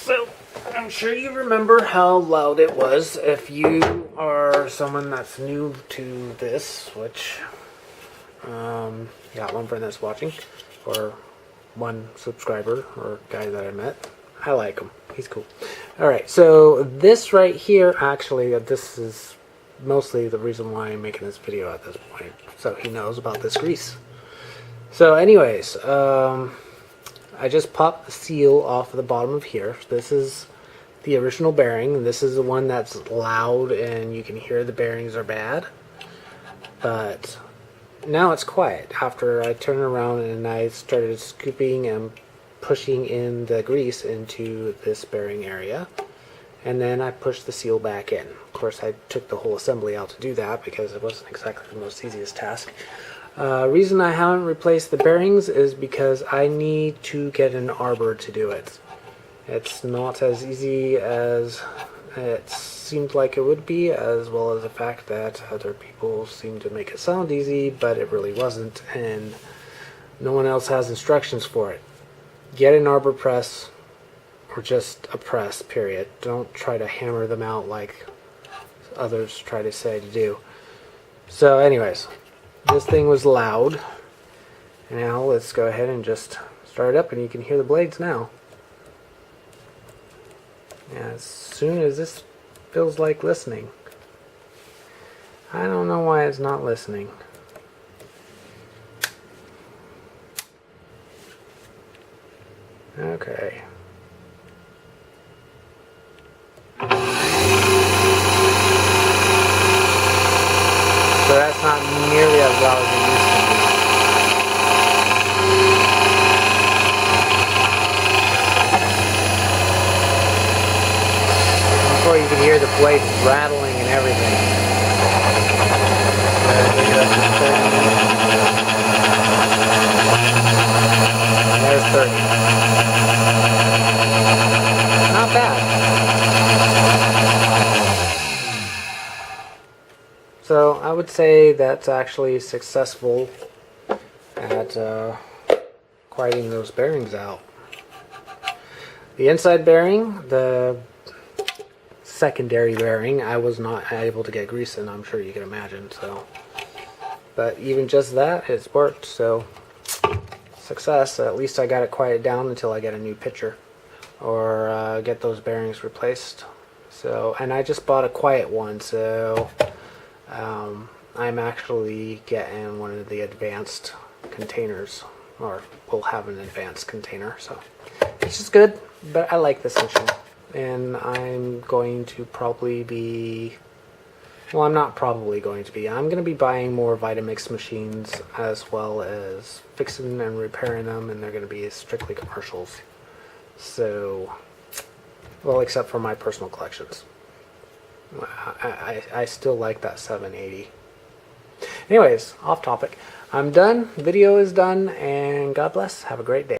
So, I'm sure you remember how loud it was. If you are someone that's new to this, which, yeah, one friend that's watching, or one subscriber, or guy that I met. I like him. He's cool. Alright, so this right here, actually, this is mostly the reason why I'm making this video at this point. So he knows about this grease. So anyways, I just popped the seal off the bottom of here. This is the original bearing. This is the one that's loud and you can hear the bearings are bad. But now it's quiet after I turned around and I started scooping and pushing in the grease into this bearing area. And then I pushed the seal back in. Of course, I took the whole assembly out to do that because it wasn't exactly the most easiest task. Reason I haven't replaced the bearings is because I need to get an arbor to do it. It's not as easy as it seemed like it would be, as well as the fact that other people seem to make it sound easy, but it really wasn't, and no one else has instructions for it. Get an arbor press, or just a press, period. Don't try to hammer them out like others try to say to do. So anyways, this thing was loud. Now let's go ahead and just start it up, and you can hear the blades now. As soon as this feels like listening. I don't know why it's not listening. Okay. So that's not nearly as loud as it used to be. Before you can hear the blades rattling and everything. There's 30. Not bad. So I would say that's actually successful at quieting those bearings out. The inside bearing, the secondary bearing, I was not able to get grease in, I'm sure you can imagine. So, but even just that, it's worked. So success. At least I got it quieted down until I get a new pitcher or get those bearings replaced. So, and I just bought a quiet one, so I'm actually getting one of the advanced containers, or we'll have an advanced container, so it's just good. But I like this machine, and I'm going to probably be, well, I'm not probably going to be, I'm going to be buying more Vitamix machines, as well as fixing and repairing them, and they're going to be strictly commercials. So, well, except for my personal collections. I still like that 780. Anyways, off topic. I'm done. Video is done, and God bless. Have a great day.